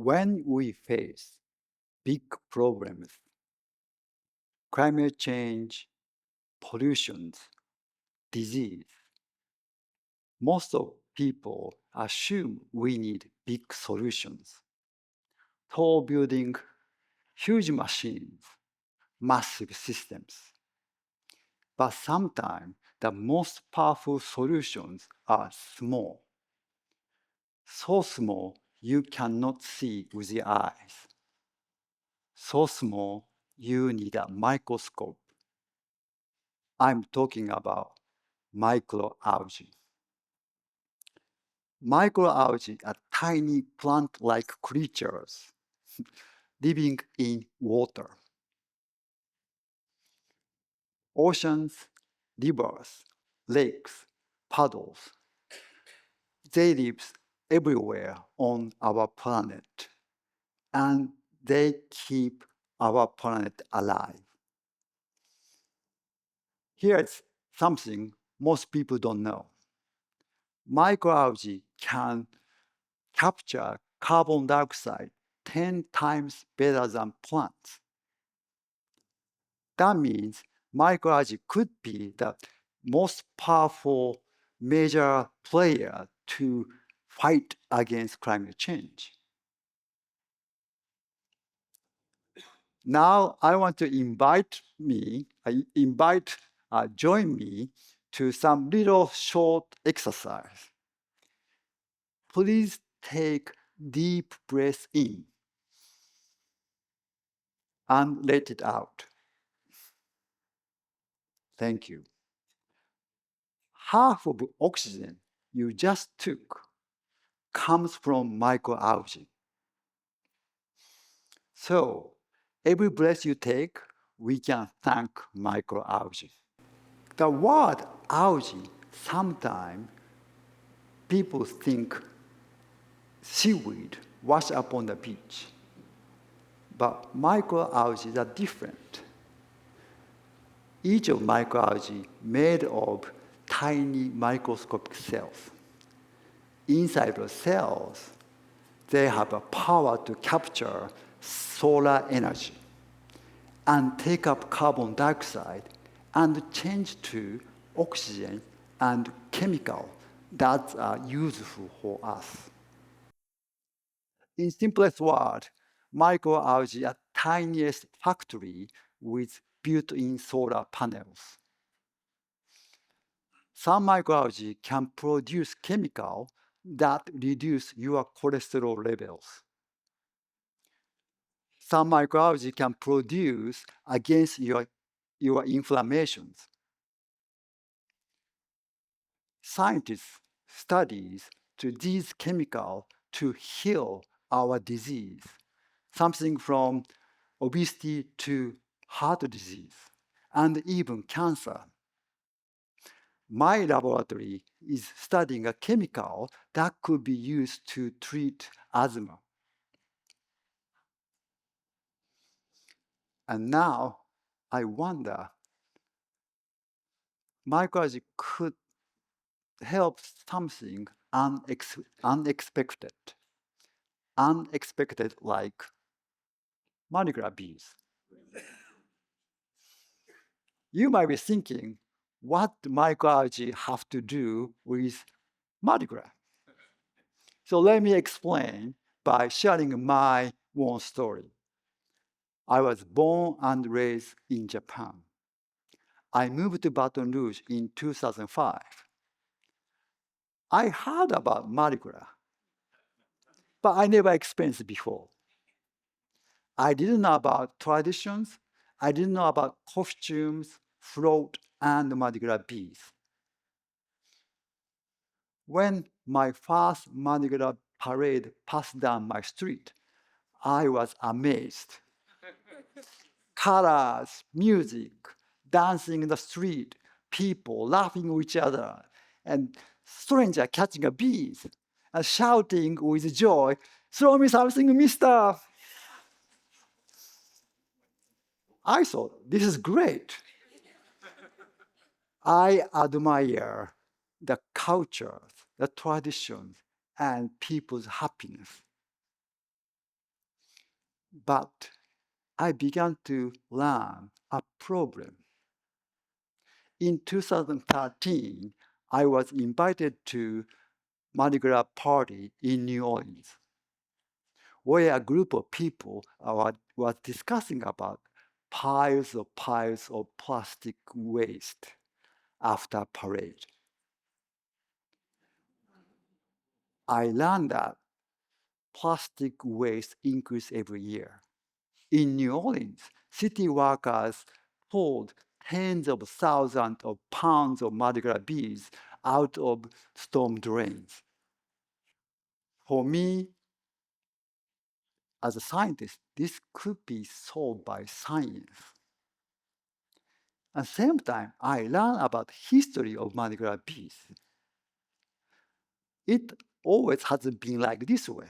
When we face big problems, climate change, pollution, disease, most of people assume we need big solutions. Tall building, huge machines, massive systems. But sometimes the most powerful solutions are small. So small you cannot see with your eyes. So small you need a microscope. I'm talking about microalgae. Microalgae are tiny plant-like creatures living in water. Oceans, rivers, lakes, puddles. They live everywhere on our planet, and they keep our planet alive. Here's something most people don't know. Microalgae can capture carbon dioxide 10 times better than plants. That means microalgae could be the most powerful major player to fight against climate change. Now I want to join me to some little short exercise. Please take deep breath in and let it out. Thank you. Half of oxygen you just took comes from microalgae. So every breath you take, we can thank microalgae. The word algae, sometimes people think seaweed wash up on the beach. But microalgae are different. Each of microalgae made of tiny microscopic cells. Inside the cells, they have a power to capture solar energy and take up carbon dioxide and change to oxygen and chemical that are useful for us. In simplest word, microalgae are tiniest factory with built-in solar panels. Some microalgae can produce chemical that reduce your cholesterol levels. Some microalgae can produce against your inflammations. Scientists studies to these chemicals to heal our disease, something from obesity to heart disease, and even cancer. My laboratory is studying a chemical that could be used to treat asthma. And now I wonder, microalgae could help something unexpected. Unexpected like Mardi Gras beads. You might be thinking, what microalgae have to do with Mardi Gras? So let me explain by sharing my own story. I was born and raised in Japan. I moved to Baton Rouge in 2005. I heard about Mardi Gras, but I never experienced it before. I didn't know about traditions. I didn't know about costumes, float, and Mardi Gras beads. When my first Mardi Gras parade passed down my street, I was amazed. Colors, music, dancing in the street, people laughing with each other, and stranger catching a bead and shouting with joy, "Throw me something, mister!" I thought, this is great. I admire the cultures, the traditions, and people's happiness. But I began to learn a problem. In 2013, I was invited to Mardi Gras party in New Orleans, where a group of people was discussing about piles of plastic waste after parade. I learned that plastic waste increases every year. In New Orleans, city workers pulled tens of thousands of pounds of Mardi Gras beads out of storm drains. For me, as a scientist, this could be solved by science. At the same time, I learned about history of Mardi Gras beads. It always hasn't been like this way.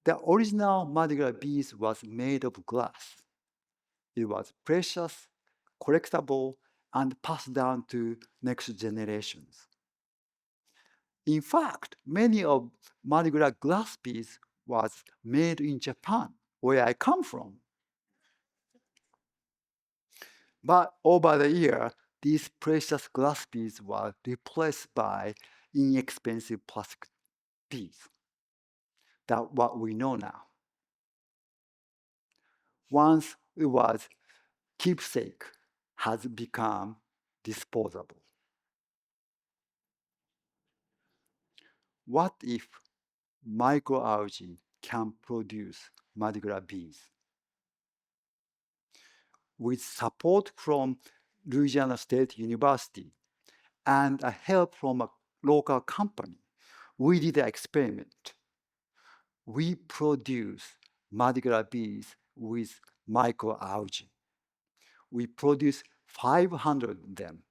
The original Mardi Gras beads was made of glass. It was precious, collectible, and passed down to next generations. In fact, many of Mardi Gras glass beads was made in Japan, where I come from. But over the year, these precious glass beads were replaced by inexpensive plastic beads. That's what we know now. Once it was keepsake, has become disposable. What if microalgae can produce Mardi Gras beads? With support from Louisiana State University and a help from a local company, we did an experiment. We produced Mardi Gras beads with microalgae. We produced 500 of them.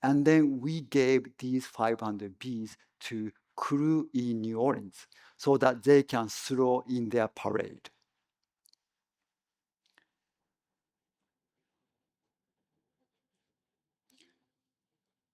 And then we gave these 500 beads to crew in New Orleans so that they can throw in their parade.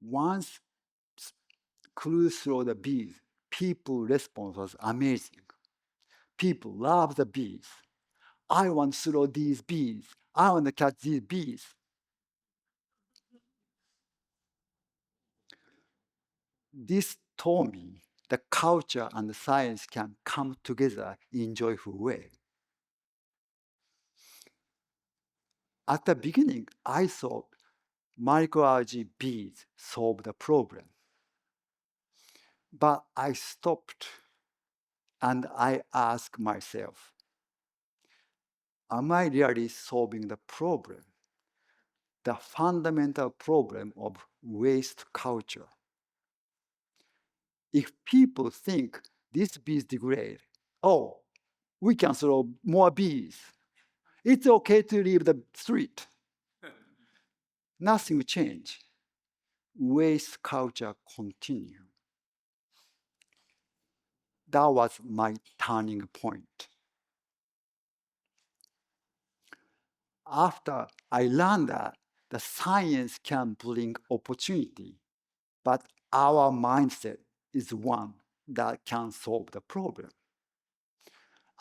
Once crew throw the beads, people response was amazing. People love the beads. I want to throw these beads. I want to catch these beads. This told me the culture and the science can come together in joyful way. At the beginning, I thought microalgae beads solve the problem. But I stopped and I asked myself, am I really solving the problem? The fundamental problem of waste culture. If people think these bees degrade, oh, we can throw more bees. It's okay to leave the street. Nothing will change. Waste culture continue. That was my turning point. After I learned that the science can bring opportunity, but our mindset is one that can solve the problem.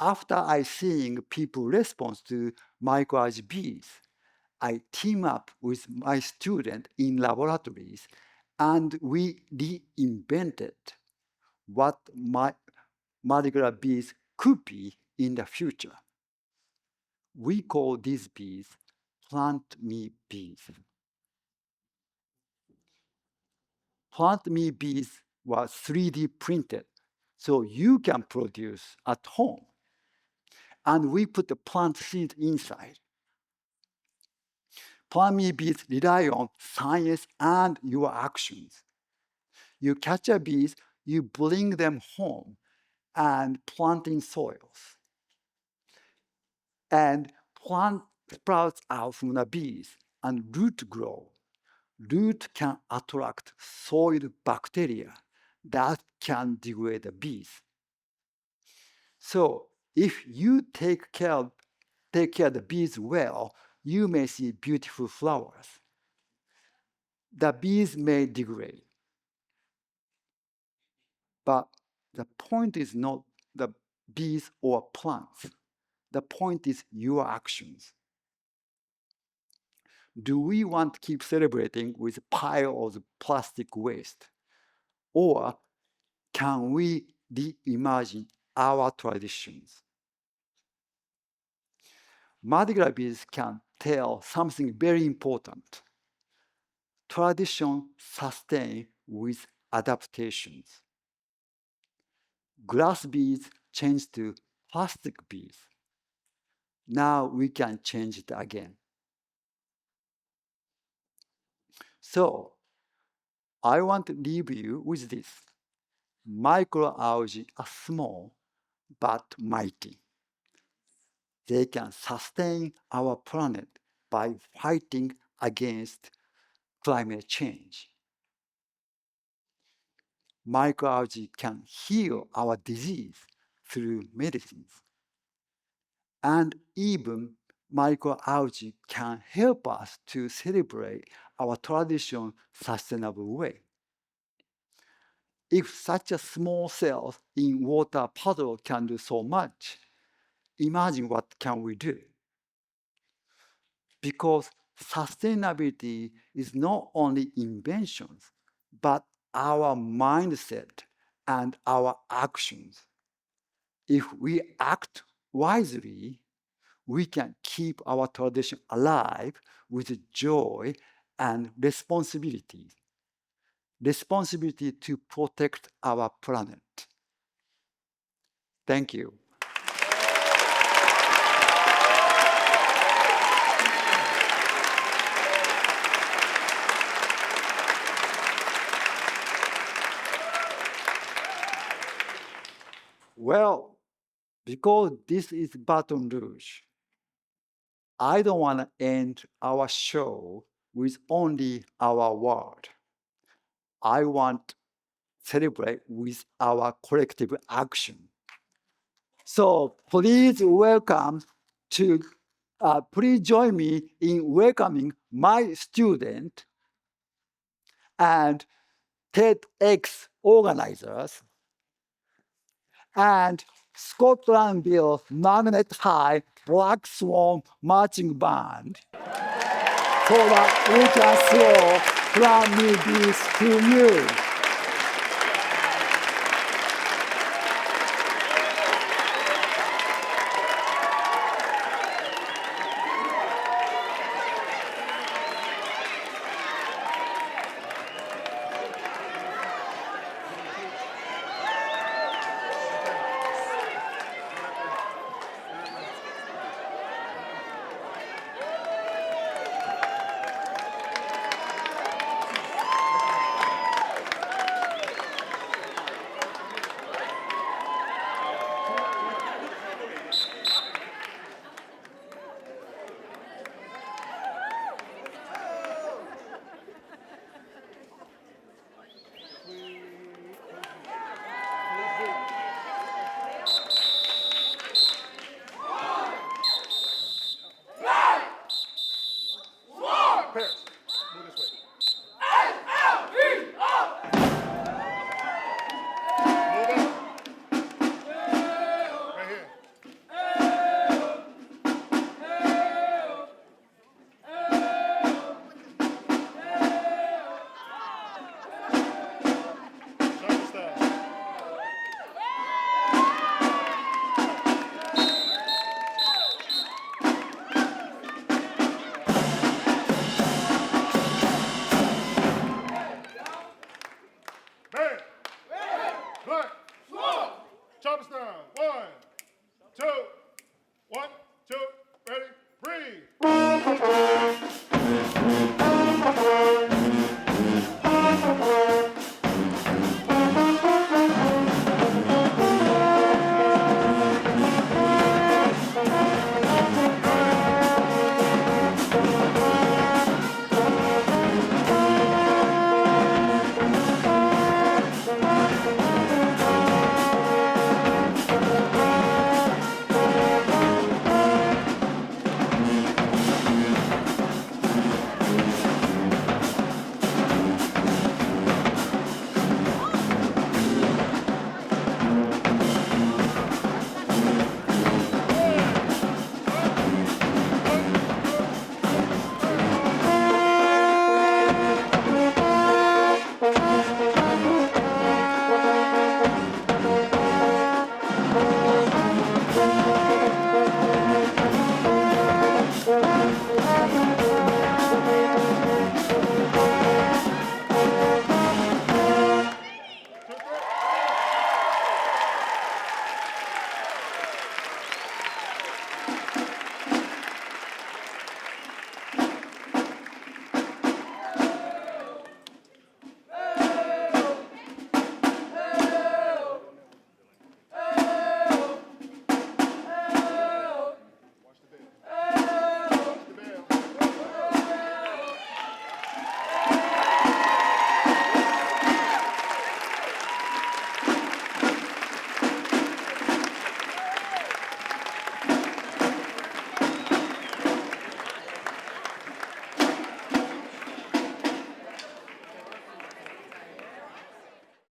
After I seeing people respond to microalgae beads, I team up with my student in laboratories and we reinvented what Mardi Gras beads could be in the future. We call these beads PlantMe Beads. PlantMe Beads was 3D printed, so you can produce at home. And we put the plant seed inside. PlantMe Beads rely on science and your actions. You catch a bees, you bring them home and plant in soils. And plant sprouts out from the bees and root grow. Root can attract soil bacteria that can degrade the bees. So if you take care of the bees well, you may see beautiful flowers. The bees may degrade. But the point is not the beads, or plants. The point is your actions. Do we want to keep celebrating with a pile of plastic waste? Or can we reimagine our traditions? Mardi Gras beads can tell something very important. Tradition sustain with adaptations. Glass beads changed to plastic beads. Now we can change it again. So I want to leave you with this. Microalgae are small but mighty. They can sustain our planet by fighting against climate change. Microalgae can heal our disease through medicines. And even microalgae can help us to celebrate our tradition sustainable way. If such a small cell in water puddle can do so much, imagine what can we do? Because sustainability is not only inventions, but our mindset and our actions. If we act wisely, we can keep our tradition alive with joy and responsibility. Responsibility to protect our planet. Thank you. Well, because this is Baton Rouge, I don't want to end our show with only our word. I want to celebrate with our collective action. So please please join me in welcoming my student and TEDx organizers and Scotlandville Magnet High Black Swan Marching Band so that we can throw PlantMe Beads to you. Paris.